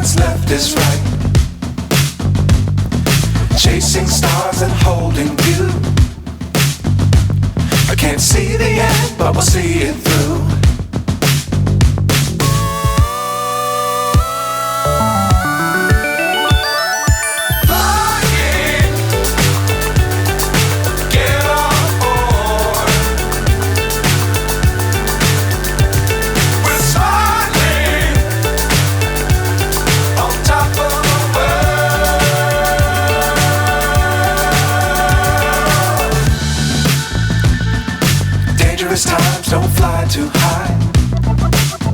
what's left is right. Chasing stars and holding you. I can't see the end, but we'll see it through. Times don't fly too high.